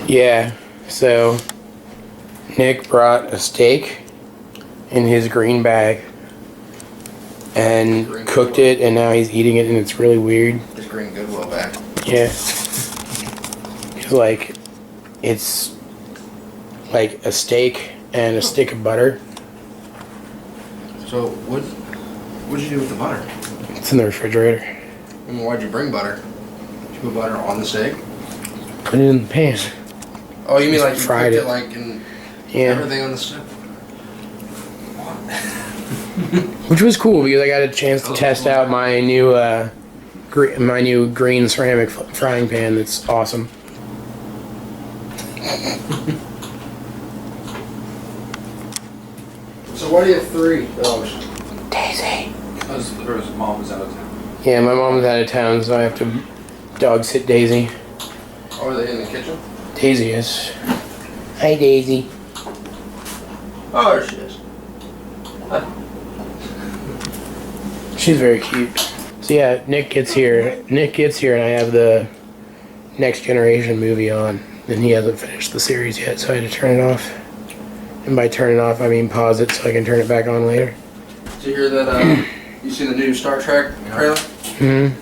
Yeah, so Nick brought a steak in his green bag and cooked it, and now he's eating it, and it's really weird. His green Goodwill bag. Yeah. It's like, it's like a steak and a stick of butter. So what'd you do with the butter? It's in the refrigerator. And why'd you bring butter? Did you put butter on the steak? Put it in the pan. Oh, you mean like you fried cooked it it like in everything on the steak? Which was cool because I got a chance to test out my new green ceramic frying pan. That's awesome. So why do you have 3 dogs? Daisy. Because her mom was out of town. Yeah, my mom was out of town, so I have to dog sit Daisy. Oh, are they in the kitchen? Daisy is. Hi, Daisy. Oh, there she is. She's very cute. So yeah, Nick gets here, and I have the Next Generation movie on, and he hasn't finished the series yet, so I had to turn it off. And by turn it off, I mean pause it so I can turn it back on later. Did you hear that, you see the new Star Trek trailer? Mm-hmm.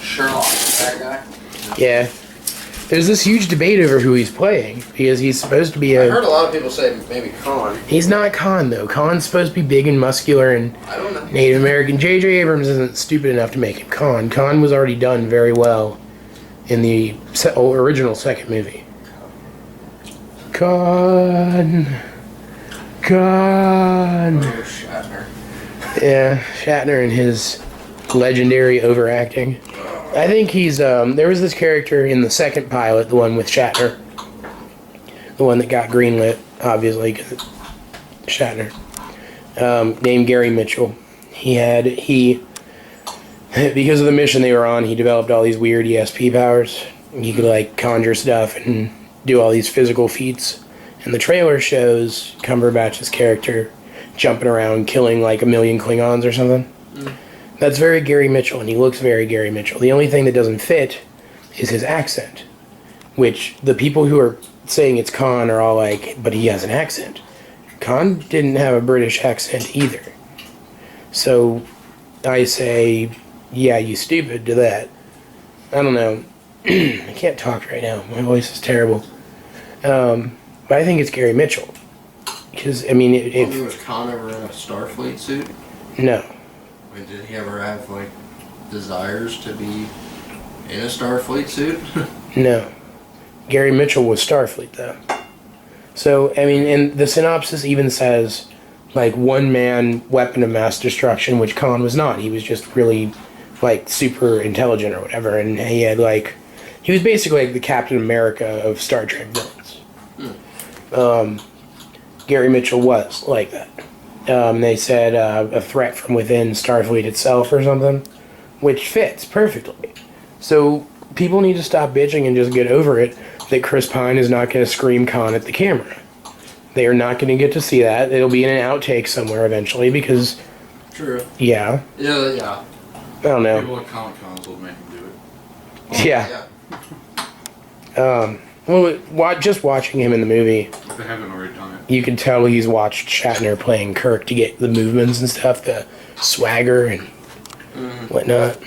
Sherlock, that guy? Yeah. There's this huge debate over who he's playing, because he's supposed to be I heard a lot of people say maybe Khan. He's not Khan, though. Khan's supposed to be big and muscular and I don't know. Native American. J.J. Abrams isn't stupid enough to make him Khan. Khan was already done very well in the original second movie. Khan. Oh, Shatner. Yeah, Shatner and his legendary overacting. I think he's, there was this character in the second pilot, the one with Shatner. The one that got greenlit, obviously, because it's Shatner. Named Gary Mitchell. Because of the mission they were on, he developed all these weird ESP powers. He could, like, conjure stuff and do all these physical feats. And the trailer shows Cumberbatch's character jumping around, killing, like, 1 million Klingons or something. That's very Gary Mitchell, and he looks very Gary Mitchell. The only thing that doesn't fit is his accent, which the people who are saying it's Khan are all like, but he has an accent. Khan didn't have a British accent either. So I say, yeah, you stupid to that. I don't know. I can't talk right now. My voice is terrible. But I think it's Gary Mitchell. Because, I mean, Was Khan ever in a Starfleet suit? No. Did he ever have, like, desires to be in a Starfleet suit? No. Gary Mitchell was Starfleet, though. So, I mean, and the synopsis even says, like, one-man weapon of mass destruction, which Khan was not. He was just really, like, super intelligent or whatever, and he had, like... He was basically like the Captain America of Star Trek villains. Gary Mitchell was like that. They said a threat from within Starfleet itself or something, which fits perfectly. So people need to stop bitching and just get over it that Chris Pine is not going to scream Khan at the camera. They are not going to get to see that. It'll be in an outtake somewhere eventually because... True. Yeah. Yeah. I don't know. People at Comic Cons will make him do it. Oh, Yeah. Well, just watching him in the movie... If they haven't already done it. You can tell he's watched Shatner playing Kirk to get the movements and stuff, the swagger and whatnot.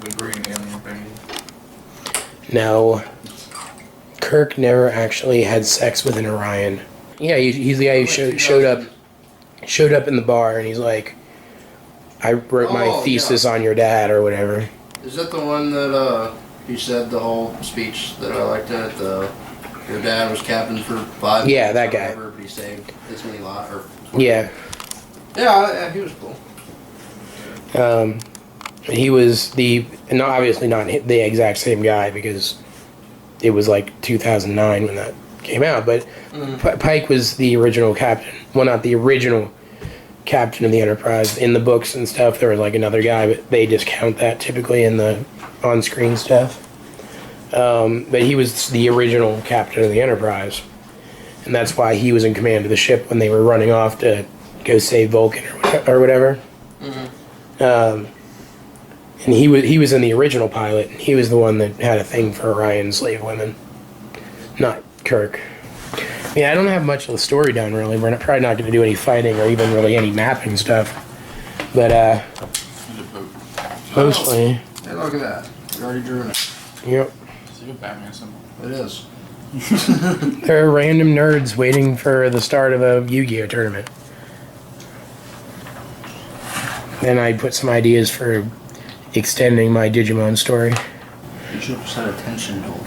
The green alien thing. No. Kirk never actually had sex with an Orion. Yeah, he's the guy who showed up in the bar and he's like, I wrote my thesis on your dad or whatever. Is that the one that he said the whole speech that I liked at your dad was captain for 5 Yeah, years that guy. Whatever, but he saved this many lives. Yeah. Yeah, he was cool. He was obviously not the exact same guy because it was like 2009 when that came out, but Pike was the original captain. Well, not the original captain of the Enterprise. In the books and stuff, there was like another guy, but they discount that typically in the on-screen stuff. But he was the original captain of the Enterprise, and that's why he was in command of the ship when they were running off to go save Vulcan or whatever. And he was in the original pilot, and he was the one that had a thing for Orion slave women. Not Kirk. Yeah, I don't have much of the story done, really. We're probably not going to do any fighting or even really any mapping stuff. But, mostly... Hey, look at that. We already drew it. Yep. It's like a Batman symbol. It is. There are random nerds waiting for the start of a Yu-Gi-Oh! Tournament. Then I put some ideas for extending my Digimon story. You should have set attention goals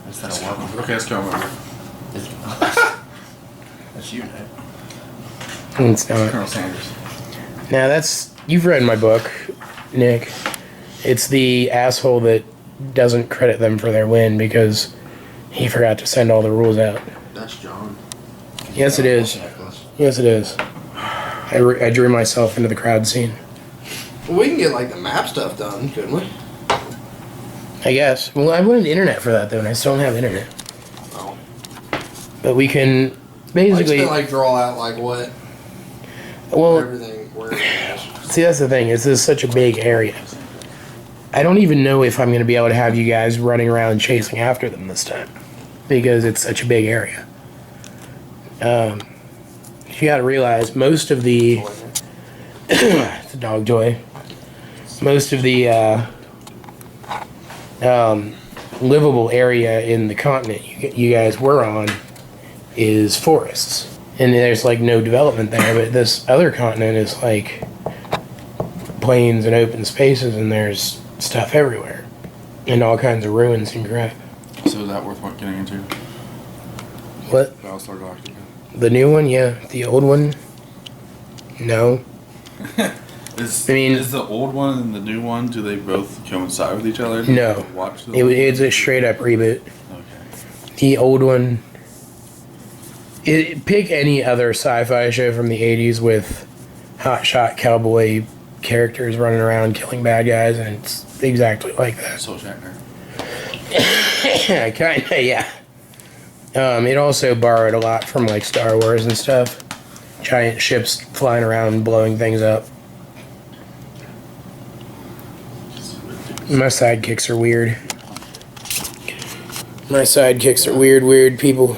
instead of welcome. Okay, let's go over. That's you, Nick. It's not. Colonel Sanders. Now that's... You've read my book, Nick. It's the asshole that doesn't credit them for their win because he forgot to send all the rules out. That's John. Yes, it is. Yes, it is. I drew myself into the crowd scene. Well, we can get like the map stuff done, couldn't we? I guess. Well, I wanted internet for that though, and I still don't have internet. Oh. But we can basically. Like draw out like what Well, everything where it is. see, that's the thing. This is such a big area. I don't even know if I'm going to be able to have you guys running around chasing after them this time because it's such a big area. You got to realize most of the it's a dog toy. Most of the livable area in the continent you guys were on is forests, and there's like no development there. But this other continent is like plains and open spaces, and there's stuff everywhere, and all kinds of ruins and crap. So is that worth getting into? What? Battlestar Galactica. The new one, yeah. The old one, no. Is the old one and the new one, do they both coincide with each other? No. Watch the It's a straight up reboot. Okay. The old one. Pick any other sci-fi show from the 80s with hotshot cowboy characters running around killing bad guys, and it's exactly like that. Soul Shackner. Kinda, yeah. It also borrowed a lot from like Star Wars and stuff. Giant ships flying around and blowing things up. My sidekicks are weird. My sidekicks are weird people.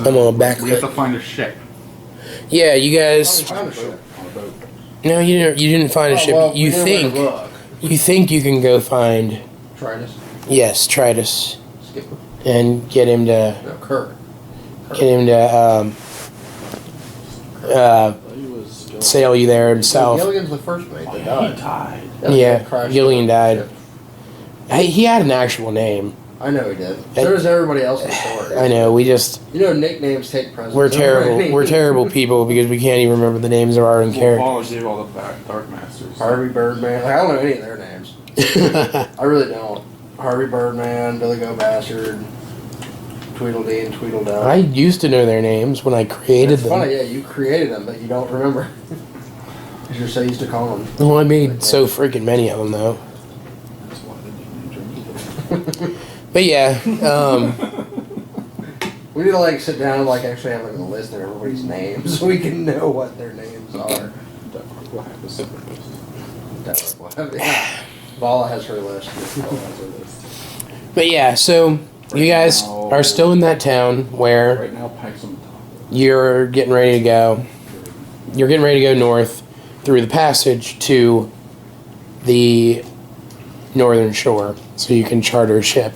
I'm all back. We have to find a ship. Yeah, you guys. Found a ship. No, you didn't. You didn't find a ship. Well, You we know where to look. think you can go find. Tritus. Yes, Tritus, Skipper. and get him to No, Kirk. sail you there himself. Gilligan's the first mate that died. Yeah, crashed Gillian the died. ship. Hey, he had an actual name. I know he did. So does everybody else in the story. I know. We just You know, nicknames take precedence. we're over terrible. anything. We're terrible people because we can't even remember the names of our own Well, Paul characters. gave all the Dark Masters. Harvey Birdman. Like, I don't know any of their names. I really don't. Harvey Birdman, Billy Go Bastard, Tweedledee and Tweedledum. I used to know their names when I created It's them. funny, yeah, you created them, but you don't remember. Because you're so used to calling them. Well, I made so freaking many of them though. That's why they didn't drink. But yeah, We need to like sit down and like actually have like a list of everybody's names so we can know what their names are. We'll have a separate list. That's what. Yeah. Vala has her list. but yeah. So you guys are still in that town where Right now, Pike's on the top. you're getting ready to go. You're getting ready to go north through the passage to the northern shore so you can charter a ship.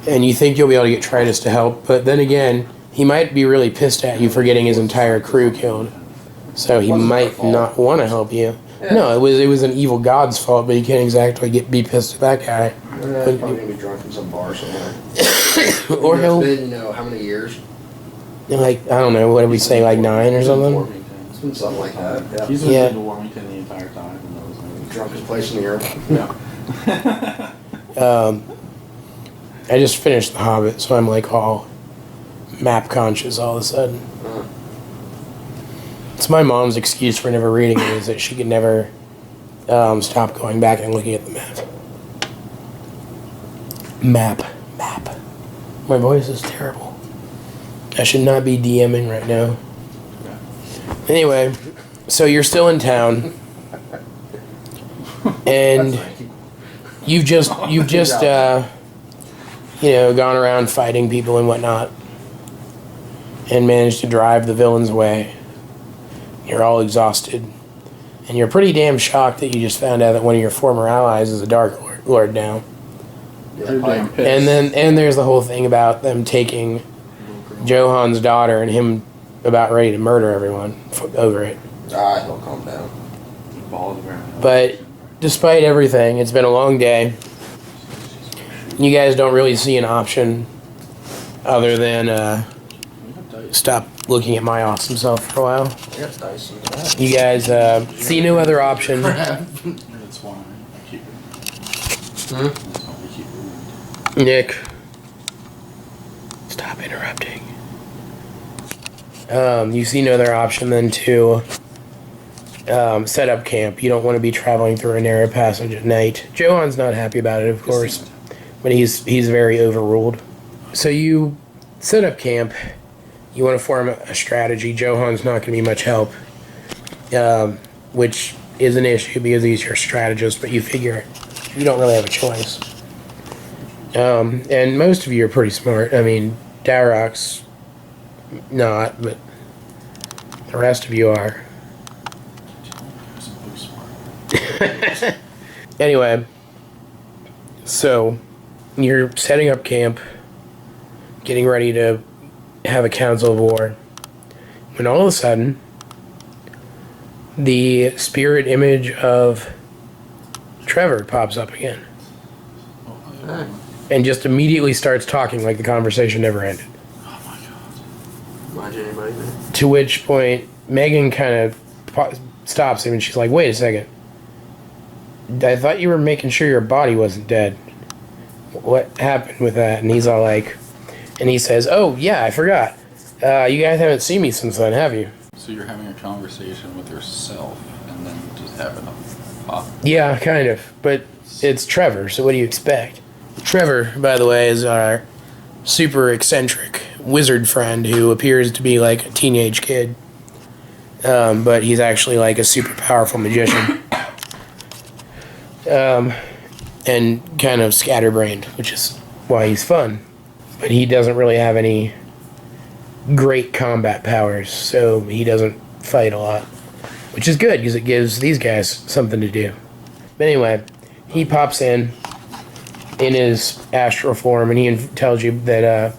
And you think you'll be able to get Tritus to help, but then again, he might be really pissed at you for getting his entire crew killed. So he Wasn't might their fault. not want to help you. Yeah. No, it was an evil god's fault, but you can't exactly be pissed at that guy. Yeah, he's probably gonna be drunk in some bar somewhere. Or It's he'll, been, how many years? like, I don't know, what did we say, like 9 or something? It's been something like that. Yeah. He's Yeah. been to Warmington the entire time. And knows me. Drunkest place in the earth. Yeah. I just finished The Hobbit, so I'm like all map conscious all of a sudden. Uh, It's my mom's excuse for never reading it is that she could never stop going back and looking at the map. Map. My voice is terrible. I should not be DMing right now. Anyway, so you're still in town, and You've just gone around fighting people and whatnot, and managed to drive the villains away. You're all exhausted, and you're pretty damn shocked that you just found out that one of your former allies is a Dark Lord now. Yeah, Pike. And there's the whole thing about them taking Johan's daughter and him about ready to murder everyone over it. He'll calm down. Ball of the ground. But despite everything, it's been a long day. You guys don't really see an option other than stop looking at my awesome self for a while. I got dice in that. You guys see no other option. That's why I keep it. That's why we keep it. Nick, stop interrupting. You see no other option than to set up camp. You don't want to be traveling through a narrow passage at night. Johan's not happy about it, of course, but he's very overruled. So you set up camp. You want to form a strategy. Johan's not going to be much help, which is an issue because he's your strategist, but you figure you don't really have a choice. And most of you are pretty smart. I mean, Darrock's not, but the rest of you are. Anyway, so you're setting up camp, getting ready to have a council of war, when all of a sudden the spirit image of Trevor pops up again and just immediately starts talking like the conversation never ended. Oh my god. Mind you, anybody there? To which point Megan kind of stops him and she's like, wait a second, I thought you were making sure your body wasn't dead. What happened with that? And he's all like, and he says, oh yeah, I forgot, you guys haven't seen me since then, have you? So you're having a conversation with yourself and then just having a pop. Yeah, kind of, but it's Trevor, so what do you expect? Trevor, by the way, is our super eccentric wizard friend who appears to be like a teenage kid, but he's actually like a super powerful magician, and kind of scatterbrained, which is why he's fun. But he doesn't really have any great combat powers, so he doesn't fight a lot, which is good because it gives these guys something to do. But anyway, he pops in his astral form, and he tells you that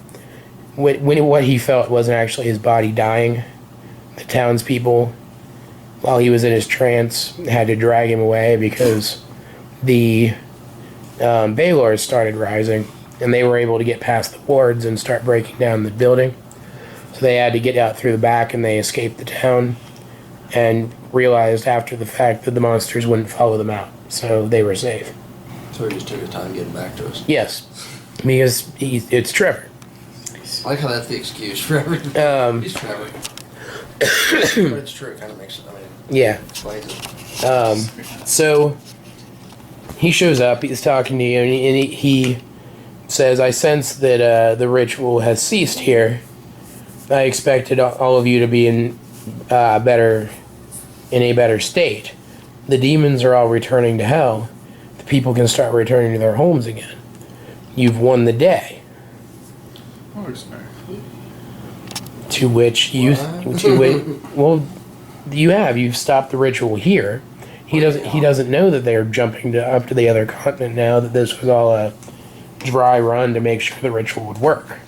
what he felt wasn't actually his body dying. The townspeople, while he was in his trance, had to drag him away because the Baylors started rising, and they were able to get past the wards and start breaking down the building. So they had to get out through the back, and they escaped the town and realized after the fact that the monsters wouldn't follow them out, so they were safe. So he just took his time getting back to us. Yes, because it's Trevor. I like how that's the excuse for everything. He's Trevor. But it's true. It kind of makes it. I mean, Yeah. explains it. So he shows up. He's talking to you, and he says, "I sense that the ritual has ceased here. I expected all of you to be in a better state. The demons are all returning to hell. The people can start returning to their homes again. You've won the day." Oh, exactly. To which you've stopped the ritual here. He doesn't know that they're jumping up to the other continent now, that this was all a dry run to make sure the ritual would work.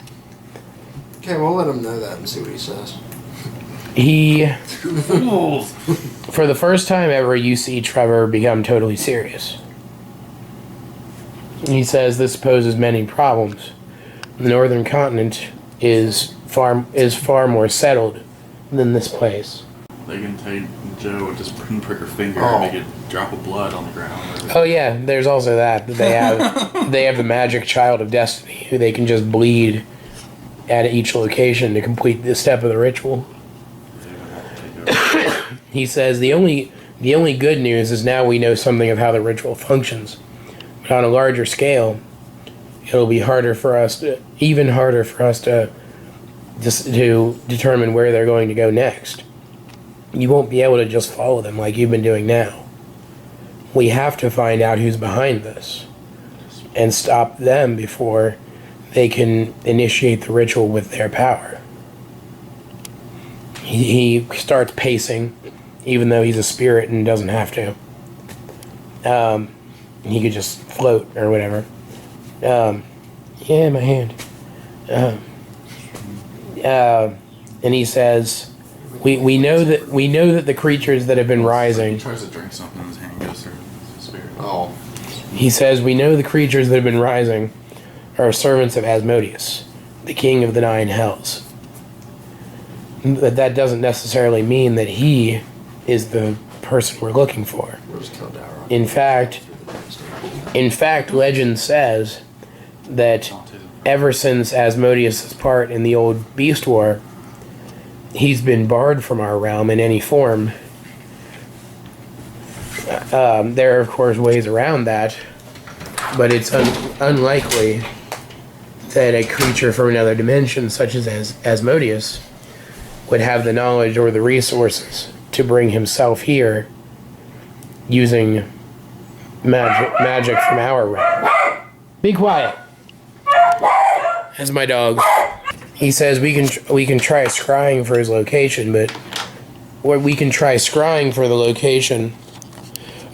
Okay, we'll let him know that and see what he says. For the first time ever, you see Trevor become totally serious. He says this poses many problems. The northern continent is far more settled than this place. They can take Joe and just prick her finger and make it drop of blood on the ground. Oh yeah, there's also that they have they have the magic child of destiny who they can just bleed at each location to complete this step of the ritual. He says the only good news is now we know something of how the ritual functions. But on a larger scale, it'll be even harder for us to determine where they're going to go next. You won't be able to just follow them like you've been doing now. We have to find out who's behind this. and stop them before they can initiate the ritual with their power. He starts pacing, even though he's a spirit and doesn't have to. He could just float or whatever. Yeah, my hand. And he says, "We know that the creatures that have been rising." He tries to drink something, and his hand goes through his spirit. Oh. He says, "We know the creatures that have been rising are servants of Asmodeus, the king of the 9 hells." But that doesn't necessarily mean that he is the person we're looking for. We'll just kill Dowrock. In fact, legend says that ever since Asmodeus' part in the old Beast War, he's been barred from our realm in any form. There are, of course, ways around that, but it's unlikely that a creature from another dimension, such as Asmodeus, would have the knowledge or the resources to bring himself here using magic from our realm. Be quiet. That's my dog. He says we can try scrying for his location, or we can try scrying for the location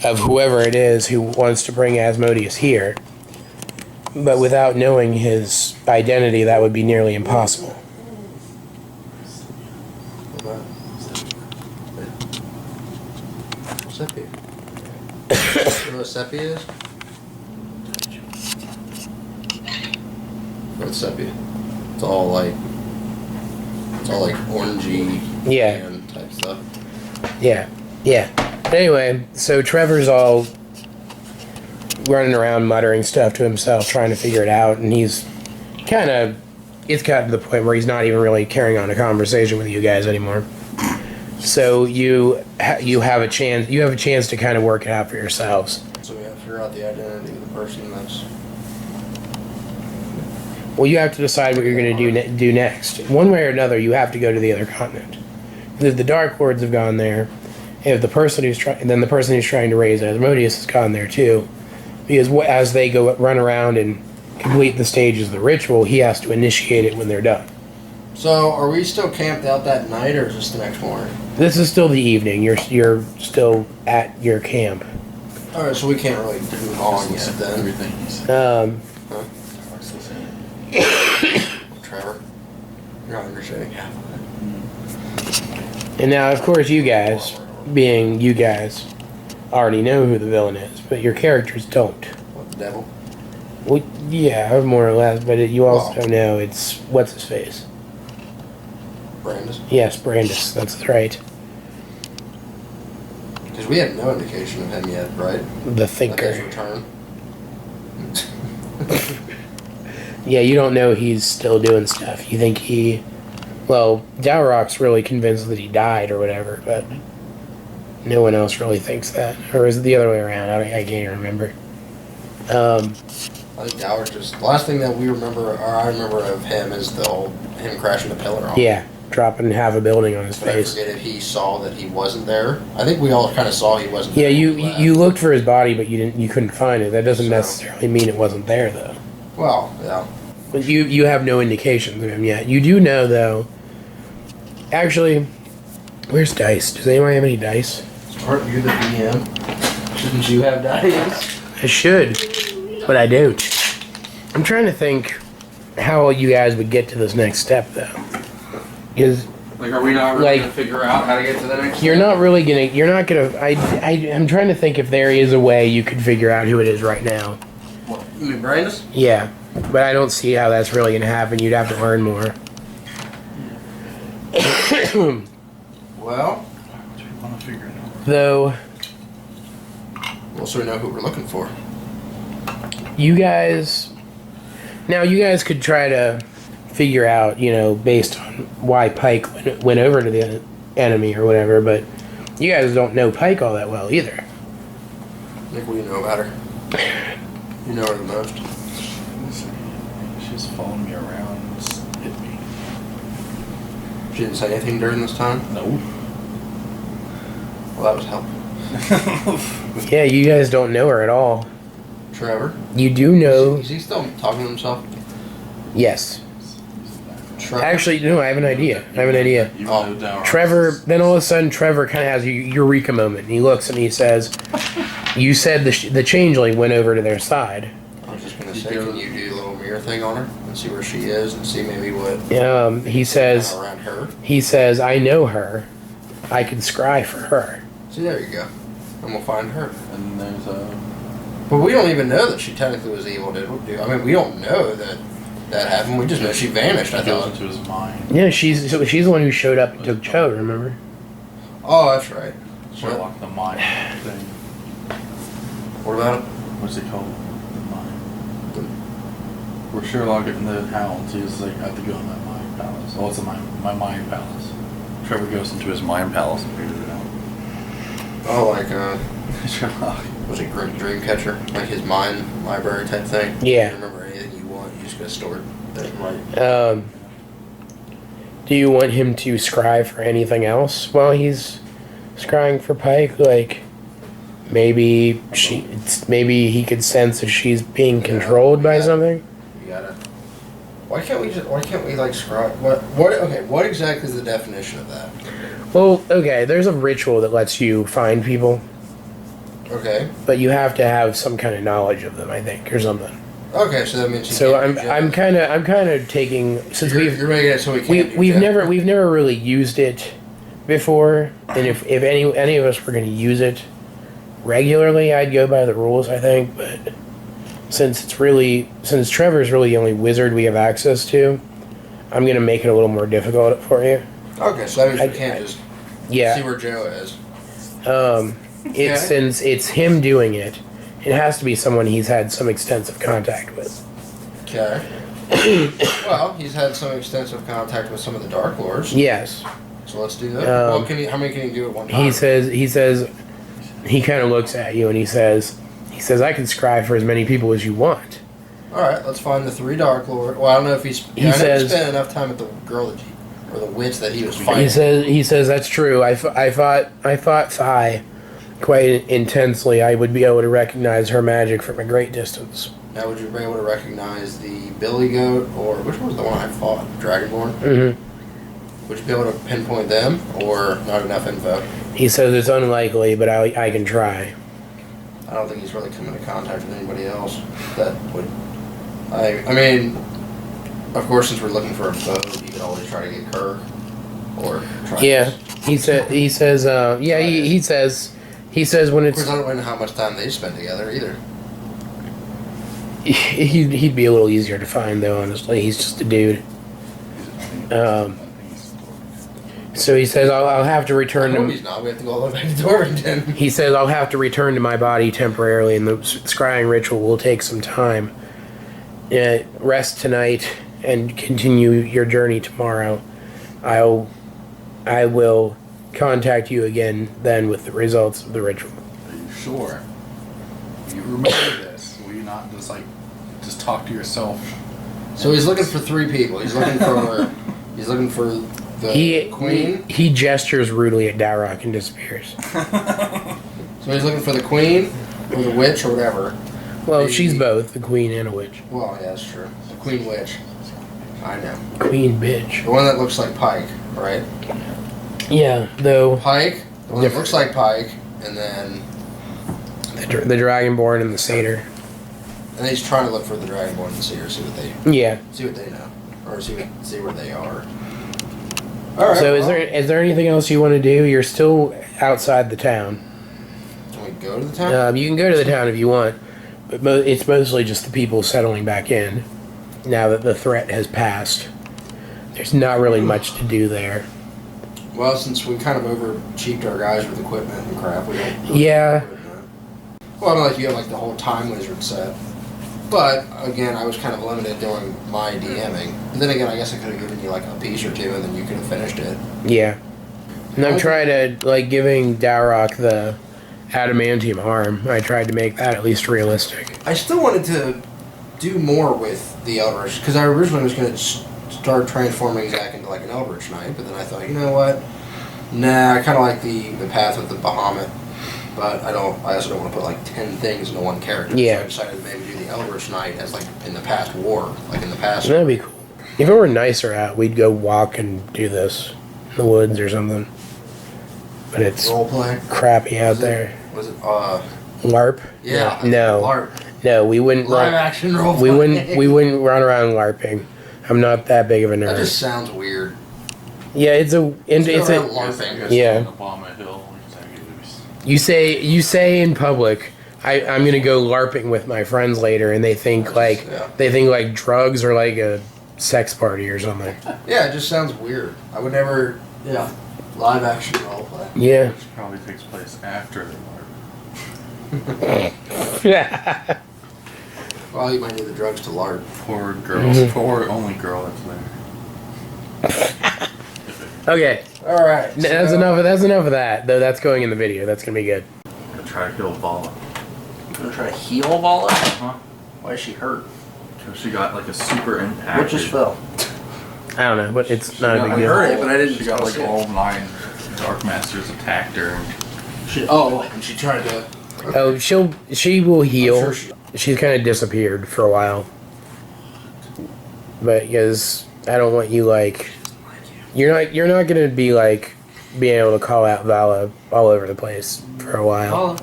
of whoever it is who wants to bring Asmodeus here. But without knowing his identity, that would be nearly impossible. Sepia. You know what sepia is? What's sepia? It's all like orangey Yeah. tan type stuff. Yeah. But anyway, so Trevor's all running around muttering stuff to himself, trying to figure it out, and it's gotten to the point where he's not even really carrying on a conversation with you guys anymore. So you have a chance to kind of work it out for yourselves. So we have to figure out the identity of the person that's... Well, you have to decide what you're going to do next. One way or another, you have to go to the other continent. If the Dark Lords have gone there, if the person who's trying to raise Asmodeus has gone there too, because as they run around and complete the stages of the ritual, he has to initiate it when they're done. So, are we still camped out that night, or is this the next morning? This is still the evening. You're still at your camp. All right, so we can't really move on yet then. Everything he said. Trevor, you're not understanding half of it. And now, of course, you guys, being you guys, already know who the villain is, but your characters don't. What, the devil? Well, yeah, more or less, but you also know it's what's his face. Brandis? Yes, Brandis. That's right. Because we have no indication of him yet, right? The Like his Thinker. return. Yeah, you don't know he's still doing stuff. You think Dowrock's really convinced that he died or whatever, but no one else really thinks that. Or is it the other way around? I can't even remember. I think Dower's just... The last thing that we remember, or I remember of him is him crashing the pillar on him. Yeah, dropping half a building on his But I face. forget if he saw that he wasn't there. I think we all kind of saw he wasn't Yeah, there. you looked for his body, but you couldn't find it. That doesn't necessarily mean it wasn't there, though. Well, yeah. But you have no indications of him yet. You do know, though. Actually, where's dice? Does anyone have any dice? Aren't you the DM? Shouldn't you have dice? I should, but I don't. I'm trying to think how you guys would get to this next step, though. Because Like, are we not really going to figure out how to get to the next you're step? not really gonna. You're not gonna. I'm trying to think if there is a way you could figure out who it is right now. What, you mean Brandis? Yeah, but I don't see how that's really gonna happen. You'd have to learn more. Well, Do we want to figure it out? Though so we know who we're looking for. you guys could try to figure out, based on why Pike went over to the enemy or whatever, but you guys don't know Pike all that well either. Nick, what do you know about her? You know her the most. She's following me around and just hit me. She didn't say anything during this time? No. Well, that was helpful. Yeah, you guys don't know her at all. Trevor. You do know. Is he still talking to himself? Yes. Trevor. Actually, no, I have an idea. Even Oh. though Dow Trevor, then all of a sudden, Trevor kind of has a eureka moment. And he looks and he says, you said the changeling went over to their side. I was just gonna say, can you do a little mirror thing on her and see where she is and see maybe what He says, around her? I know her. I can scry for her. See, there you go. And we'll find her. And there's a. But we don't even know that she technically was evil, did we? I mean, we don't know that happened. We just know she vanished, I He goes thought. into his mind. Yeah, she's the one who showed up and took Joe, remember? Oh, that's right. Sherlock the mind thing. What about it? What's it called? The mind. Where Sherlock and the hounds, he's like, I have to go in that mind palace. Oh, it's my mind palace. Trevor goes into his mind palace and figures it out. Oh, like, Sherlock. was it Dreamcatcher? Like his mind library type thing? Yeah. You remember anything you want, you just gotta store it. That's right. Do you want him to scry for anything else while he's scrying for Pike? Like, maybe he could sense that she's being controlled by something? You gotta. Why can't we like scribe? What exactly is the definition of that? Well, okay, there's a ritual that lets you find people, Okay. but you have to have some kind of knowledge of them, I think, or something. Okay, so that means you So can't I'm kind of taking, since you're making it so we can't. we've never really used it before, and if any of us were going to use it regularly, I'd go by the rules, I think. But since Trevor's really the only wizard we have access to, I'm going to make it a little more difficult for you. Okay, so that means we can't just Yeah. see where Joe is. Since it's him doing it, it has to be someone he's had some extensive contact with. Okay. Well, he's had some extensive contact with some of the Dark Lords. Yes. So let's do that. Well, how many can he do at one time? He says he kind of looks at you and he says I can scry for as many people as you want. All right, let's find the 3 Dark Lords. Well, I don't know if I never spent enough time with the girl or the witch that he was fighting. He says that's true. I fought Thai quite intensely. I would be able to recognize her magic from a great distance. Now, would you be able to recognize the Billy Goat, or which one was the one I fought? Dragonborn? Mm-hmm. Would you be able to pinpoint them, or not enough info? He says it's unlikely, but I can try. I don't think he's really come into contact with anybody else that would. I mean, of course, since we're looking for a foe, you could always try to get Kirk, or try. Yeah, he says when Of it's course, I don't really know how much time they spend together either. he'd be a little easier to find though. Honestly, he's just a dude. So he says I'll have to return to. He's not. We have to go all the way back to Dorrington. He says I'll have to return to my body temporarily, and the scrying ritual will take some time. Rest tonight and continue your journey tomorrow. I will contact you again then with the results of the ritual. Are you sure? You remember this? Will you not just talk to yourself? So he's looking for 3 people. He's looking for the queen. He gestures rudely at Dowrock and disappears. So he's looking for the queen or the witch or whatever. Well, she's both, the queen and a witch. Well, yeah, that's true. The queen witch. I know. Queen bitch. The one that looks like Pike, right? Yeah, though. Pike. The one that looks like Pike, and then. The Dragonborn and the Satyr. And he's trying to look for the Dragonborn and the Seer, see what they know, or see where they are. All right. So, is there anything else you want to do? You're still outside the town. Can we go to the town? You can go to the town if you want, but it's mostly just the people settling back in. Now that the threat has passed, there's not really much to do there. Well, since we kind of over-cheaped our guys with equipment and crap, we don't. Really Yeah. Well, not like you have like the whole time wizard set. But again, I was kind of limited doing my DMing. But then again, I guess I could have given you like a piece or two, and then you could have finished it. Yeah. And I'm trying to giving Dowrock the adamantium arm. I tried to make that at least realistic. I still wanted to do more with the Eldritch, because I originally was going to start transforming Zach into like an Eldritch Knight, but then I thought, you know what? Nah, I kind of like the path with the Bahamut. But I also don't want to put like 10 things into one character. Yeah. So I decided to maybe do the Eldritch Knight as like in the past war, like in the past. That'd be cool. If it were nicer out, we'd go walk and do this in the woods or something. But it's Role play. crappy out there. Was it LARP? Yeah. No. LARP. No, we wouldn't. Live action role play. We wouldn't run around LARPing. I'm not that big of a That nerd. just sounds weird. Yeah, it's a. Let's It's go a. around LARPing. Yeah. Obama Hill. You say in public, I'm gonna go LARPing with my friends later, and they think like drugs are like a sex party or something. Yeah, it just sounds weird. I would never. Yeah. Live action role play. Yeah. Which probably takes place after the LARP. Yeah. Well, you might need the drugs to LARP. Poor girls. Poor only girl that's there. Okay. All right. That's enough of that. Though that's going in the video. That's gonna be good. I'm gonna try to kill Vala. You gonna try to heal Vala? Huh? Why is she hurt? Because she got like a super impact. What just fell? I don't know, but it's not a big I deal. heard it, but I didn't. She got like see it. all 9 Dark Masters attacked her. And And she tried to. Oh, she will heal. I'm sure She's kind of disappeared for a while. But because I don't want you like, you're not gonna be like being able to call out Vala all over the place for a while.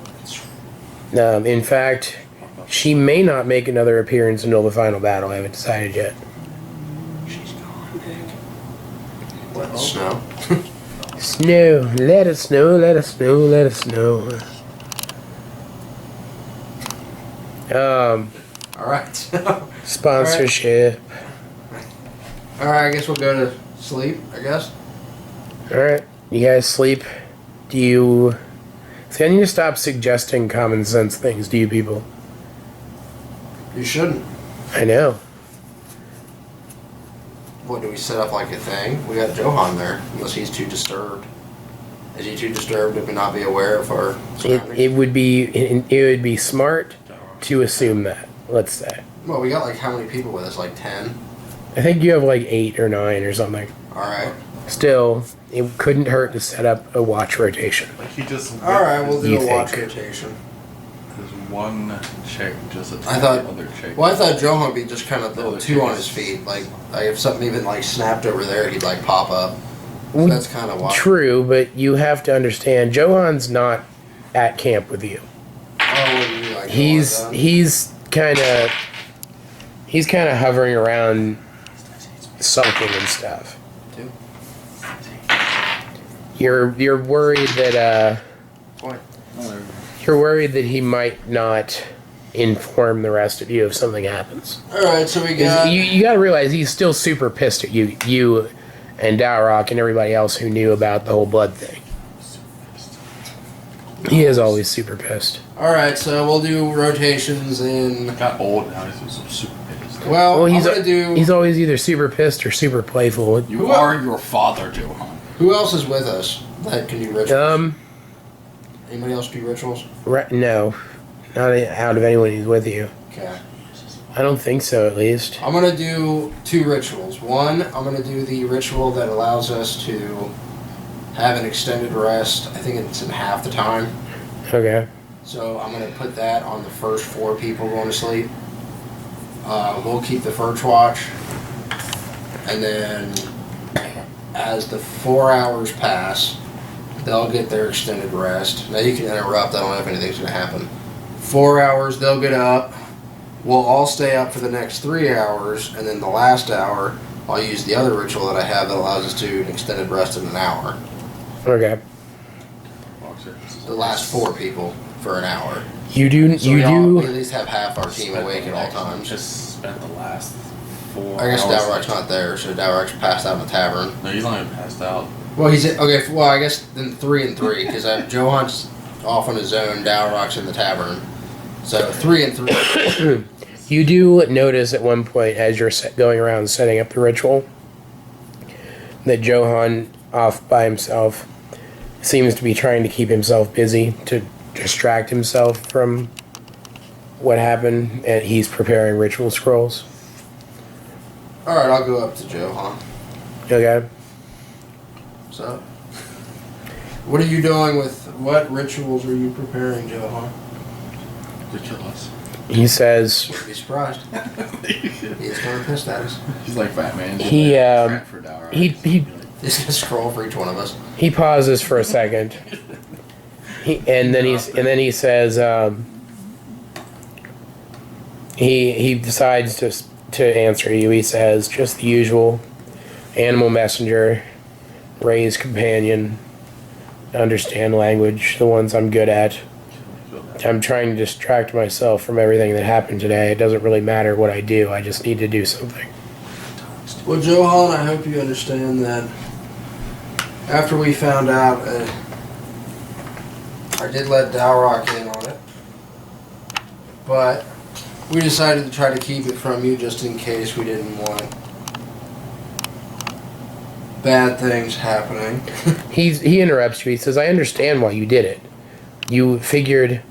In fact, she may not make another appearance until the final battle. I haven't decided yet. She's gone, Nick. Let it snow. Snow, let it snow, let it snow, let it snow. All right. Sponsorship. All right. I guess we'll go to sleep. I guess. Alright, you guys sleep. Do you... See, I need to stop suggesting common sense things to you people. You shouldn't. I know. What, do we set up like a thing? We got Johan there, unless he's too disturbed. Is he too disturbed to not be aware of our surroundings? It would be smart to assume that, let's say. Well, we got like how many people with us? Like 10? I think you have like 8 or 9 or something. Alright. Still, it couldn't hurt to set up a watch rotation. like he just. Alright, we'll do You a watch think? rotation. There's one chick just attacked I thought- the other chick. Well, I thought Johan would be just kind of Oh, the two on his feet. Like if something even like snapped over there, he'd like pop up. So that's kind of why. True, but you have to understand, Johan's not at camp with you. Oh, what do you mean, like He's kind of hovering around, sulking and stuff. Two. You're worried that Point. you're worried that he might not inform the rest of you if something happens. Alright, so we got. You got to realize he's still super pissed at you and Dowrock and everybody else who knew about the whole blood thing. He is always super pissed. Alright, so we'll do rotations in. Got old now. He's super pissed. Well, I'm gonna do. He's always either super pissed or super playful. You are your father, Johan. Who else is with us that can do rituals? Anybody else do rituals? No, not out of anyone who's with you. Okay. I don't think so, at least. I'm gonna do 2 rituals. One, I'm gonna do the ritual that allows us to have an extended rest. I think it's in half the time. Okay. So I'm gonna put that on the first 4 people going to sleep. We'll keep the first watch, and then as the 4 hours pass, they'll get their extended rest. Now you can interrupt. I don't know if anything's gonna happen. 4 hours, they'll get up. We'll all stay up for the next 3 hours, and then the last hour, I'll use the other ritual that I have that allows us to an extended rest in an hour. Okay. The last 4 people for an hour. You do. So we at least have half our team awake at all times. Just spent the last 4 I guess hours. Dowrock's not there, so Dowrock's passed out in the tavern. No, he's not even passed out. Well, he's okay. Well, I guess then 3 and 3 because Johan's off on his own. Dowrock's in the tavern, so 3 and 3. You do notice at one point as you're going around setting up the ritual that Johan, off by himself, seems to be trying to keep himself busy to distract himself from what happened, and he's preparing ritual scrolls. All right, I'll go up to Johan. Okay. So What are you doing with, what rituals are you preparing, Johan? To kill us. He says Wouldn't be surprised. He's kind of pissed at us. He's like Batman. He, For Dower. he He's gonna scroll for each one of us. he pauses for a second. And then he says he decides to answer you. He says just the usual: animal messenger, raised companion, understand language, the ones I'm good at. I'm trying to distract myself from everything that happened today. It doesn't really matter what I do. I just need to do something. Well, Johan, I hope you understand that after we found out, I did let Dalrock in on it, but we decided to try to keep it from you just in case we didn't want bad things happening. He interrupts you. He says, I understand why you did it. You figured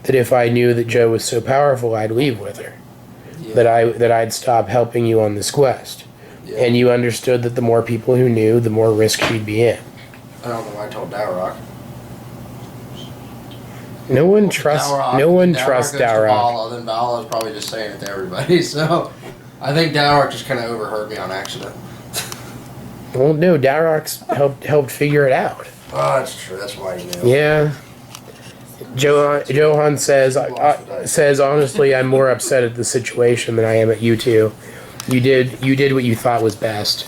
that if I knew that Joe was so powerful, I'd leave with her. Yeah. That I'd stop helping you on this quest. Yeah. And you understood that the more people who knew, the more risk she'd be in. I don't know why I told Dalrock. No one trusts goes to Dalrock. Vala, then Vala's probably just saying it to everybody. So I think Dalrock just kind of overheard me on accident. Well, no, Dalrock's helped figure it out. Oh, that's true. That's why you knew. Yeah. Johan says honestly, I'm more upset at the situation than I am at you two. You did what you thought was best.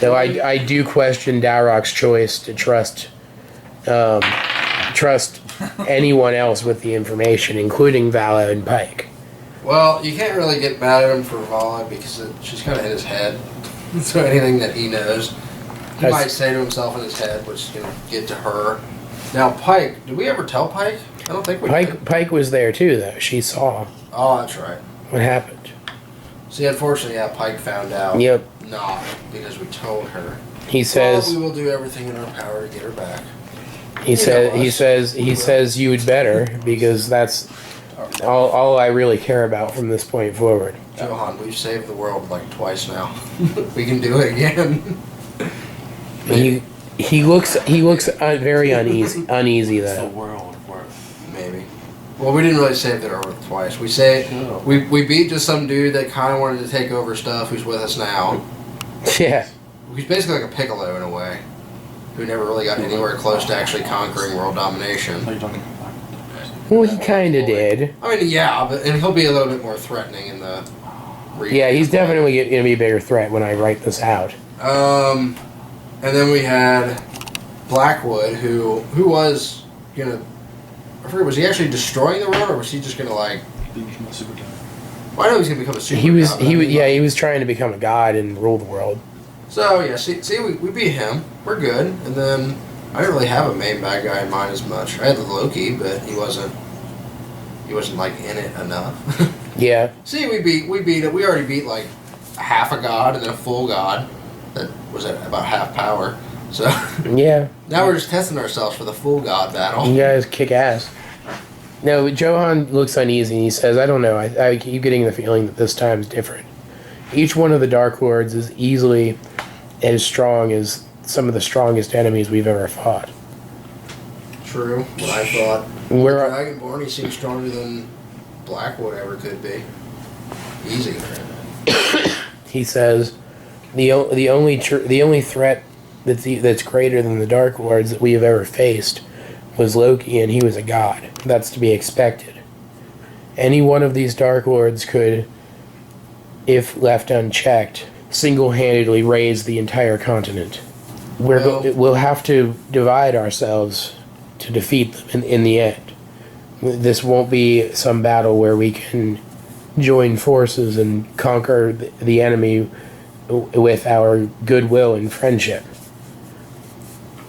Though I do question Dalrock's choice to trust anyone else with the information, including Vala and Pike. Well, you can't really get mad at him for Vala because she's kind of in his head. So anything that he knows, he might say to himself in his head, which is going to get to her. Now, Pike, did we ever tell Pike? I don't think we did. Pike was there too, though. She saw Oh, that's right. what happened. See, unfortunately, yeah, Pike found out. Yep. Not because we told her. He says. Well, we will do everything in our power to get her back. He says you would better because that's all I really care about from this point forward. Johan, we've saved the world like twice now. We can do it again. He looks very uneasy It's the though. world worth. Maybe. Well, we didn't really save the Earth twice. We beat just some dude that kind of wanted to take over stuff who's with us now. Yeah. He's basically like a Piccolo in a way, who never really got anywhere close to actually conquering world domination. What are you talking about? Well, he kind of did. I mean, yeah, and he'll be a little bit more threatening in the. Yeah, he's definitely going to be a bigger threat when I write this out. And then we had Blackwood, who was gonna. I forget, was he actually destroying the world, or was he just gonna like? Become a super guy. Well, I know he's gonna become a super. He was trying to become a god and rule the world. So yeah, see, we beat him. We're good, and then I didn't really have a main bad guy in mind as much. I had the Loki, but he wasn't like in it enough. Yeah. See, we beat it. We already beat like half a god and then a full god that was at about half power. So Yeah. now we're just testing ourselves for the full god battle. You guys kick ass. No, Johan looks uneasy and he says, I don't know. I keep getting the feeling that this time's different. Each one of the Dark Lords is easily as strong as some of the strongest enemies we've ever fought. True. What I thought. We're Dragonborn, he seems stronger than Blackwood ever could be. Easy. He says, the only threat that's greater than the Dark Lords that we have ever faced was Loki, and he was a god. That's to be expected. Any one of these Dark Lords could, if left unchecked, single-handedly raise the entire continent. We'll have to divide ourselves to defeat them in the end. This won't be some battle where we can join forces and conquer the enemy with our goodwill and friendship.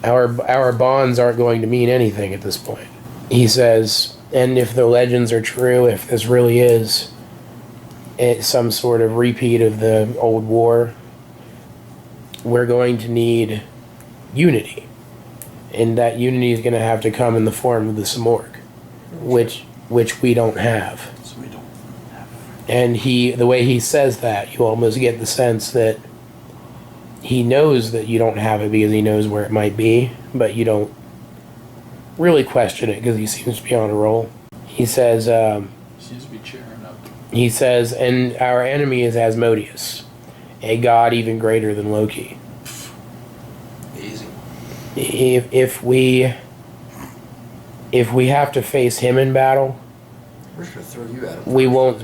Our bonds aren't going to mean anything at this point. He says, and if the legends are true, if this really is some sort of repeat of the old war, we're going to need unity. And that unity is going to have to come in the form of the Simorg, which we don't have. So we don't have. And the way he says that, you almost get the sense that he knows that you don't have it because he knows where it might be, but you don't really question it because he seems to be on a roll. He says, Seems to be cheering up. he says, and our enemy is Asmodeus, a god even greater than Loki. Easy. If we have to face him in battle, We're just gonna throw you at him.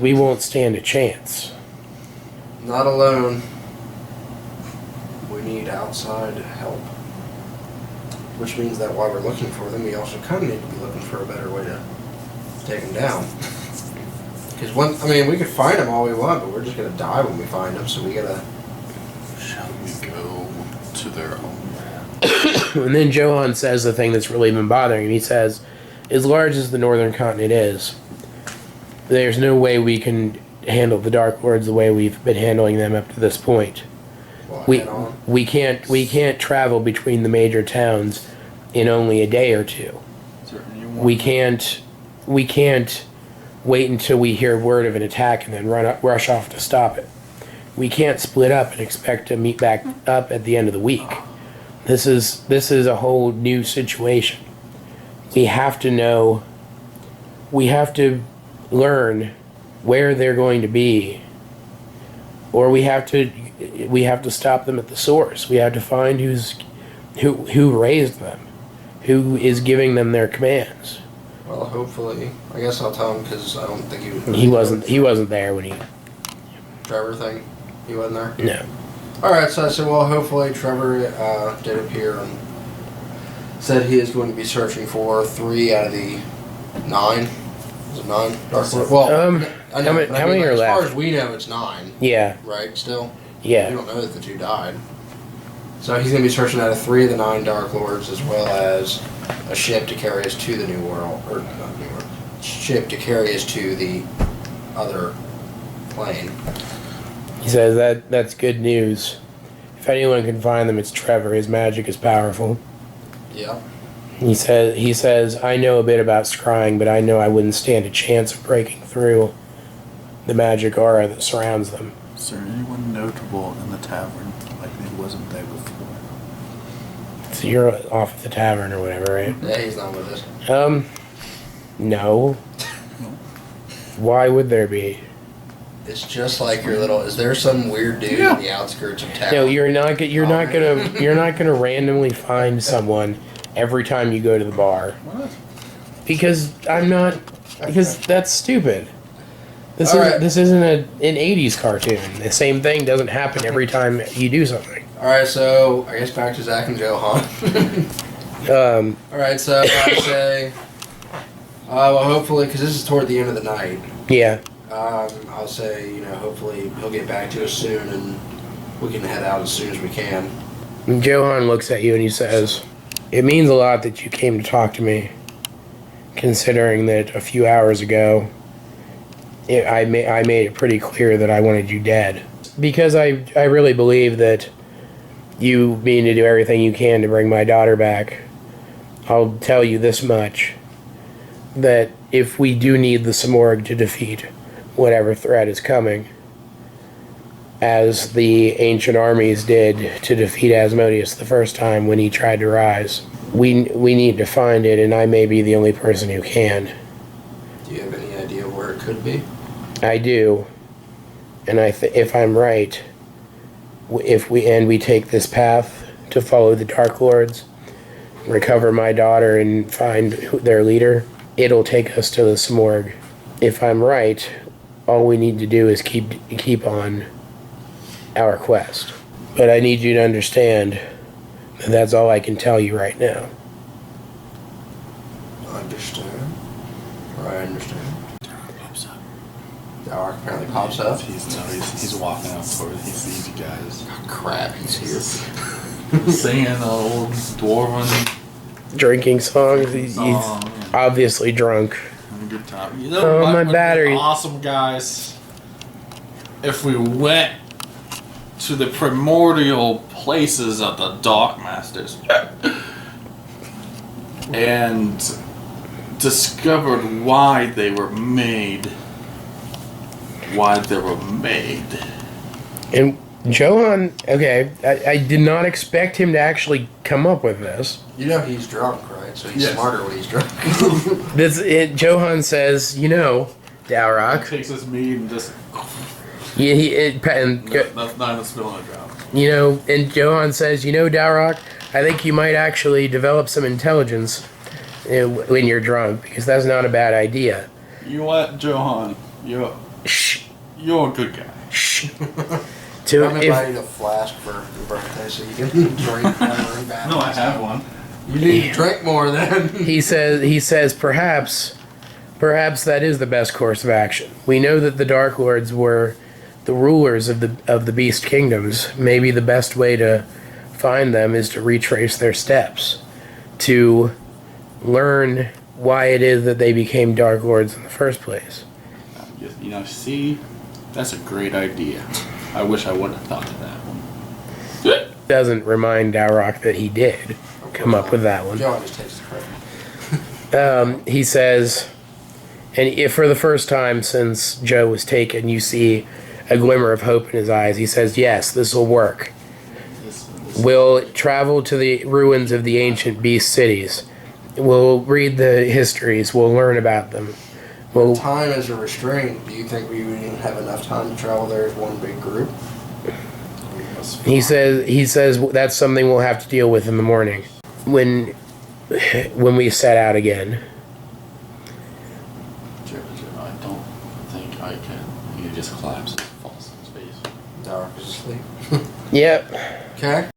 we won't stand a chance. Not alone. We need outside help. Which means that while we're looking for them, we also kind of need to be looking for a better way to take them down. Because we could find them all we want, but we're just gonna die when we find them. So we gotta. Shall we go to their home? And then Johan says the thing that's really been bothering him. He says, as large as the northern continent is, there's no way we can handle the Dark Lords the way we've been handling them up to this point. Well, We can't travel between the major towns in only a day or two. We can't wait until we hear word of an attack and then rush off to stop it. We can't split up and expect to meet back up at the end of the week. This is a whole new situation. We have to know. We have to learn where they're going to be, or we have to stop them at the source. We have to find who raised them, who is giving them their commands. Well, hopefully, I guess I'll tell him because I don't think He wasn't there when he. Trevor thing. He wasn't there. No. All right, so I said, well, hopefully Trevor did appear and said he is going to be searching for 3 out of the 9. Is it 9? Dark Lord? Well, I know, how many are left? As far as we know, it's 9. Yeah. Right. Still. Yeah. We don't know that the 2 died. So he's going to be searching out of 3 of the 9 Dark Lords, as well as a ship to carry us to the New World, or not New World, ship to carry us to the other plane. He says that's good news. If anyone can find them, it's Trevor. His magic is powerful. Yep. He says, I know a bit about scrying, but I know I wouldn't stand a chance of breaking through the magic aura that surrounds them. Is there anyone notable in the tavern like he wasn't there before? So you're off at the tavern or whatever, right? Yeah, he's not with us. No. Why would there be? It's just like your little. Is there some weird dude in the outskirts of town? No, you're not gonna randomly find someone every time you go to the bar. What? Because that's stupid. This All isn't an 80s cartoon. The same thing doesn't happen every time you do something. All right, so I guess back to Zach and Johan. All right, so I say, well, hopefully, because this is toward the end of the night. Yeah. I'll say, hopefully he'll get back to us soon, and we can head out as soon as we can. And Johan looks at you and he says, "It means a lot that you came to talk to me, considering that a few hours ago, I made it pretty clear that I wanted you dead. Because I really believe that you mean to do everything you can to bring my daughter back. I'll tell you this much, that if we do need the Simorg to defeat whatever threat is coming, as the ancient armies did to defeat Asmodeus the first time when he tried to rise, we need to find it, and I may be the only person who can." Do you have any idea where it could be? I do, and if I'm right, if we take this path to follow the Dark Lords, recover my daughter, and find their leader, it'll take us to the Simorg. If I'm right, all we need to do is keep on our quest. But I need you to understand that that's all I can tell you right now. Understand. Or I understand. Pops up. The arc apparently pops up. He's walking out towards. He sees you guys. Oh, crap, he's here. Singing an old dwarven Drinking songs. He's song. obviously drunk. Having a good time. You Oh, what my would be battery. awesome, guys. If we went to the primordial places of the Dark Masters and discovered why they were made. And Johan, okay, I did not expect him to actually come up with this. You know he's drunk, right? right? So he's Yes. smarter when he's drunk. Johan says, Dalrock. Takes his meat and just. And That's not even spilling a drop. and Johan says, Dalrock, I think you might actually develop some intelligence when you're drunk, because that's not a bad idea. You know what, Johan? You're a good guy. Shh. I'm gonna buy you a flask for your birthday so you can drink whenever back. No, I have one. You need to drink more then. He says perhaps that is the best course of action. We know that the Dark Lords were the rulers of the Beast Kingdoms. Maybe the best way to find them is to retrace their steps, to learn why it is that they became Dark Lords in the first place. See, that's a great idea. I wish I would have thought of that one. Doesn't remind Dalrock that he did come up with that one. John just takes the credit. He says, and if for the first time since Joe was taken, you see a glimmer of hope in his eyes, he says, yes, this will work. We'll travel to the ruins of the ancient beast cities. We'll read the histories. We'll learn about them. Well, Time is a restraint. Do you think we would even have enough time to travel there as one big group? he says that's something we'll have to deal with in the morning when we set out again. I don't think I can. He just collapses and falls in space. Dark is asleep. Yep. Okay.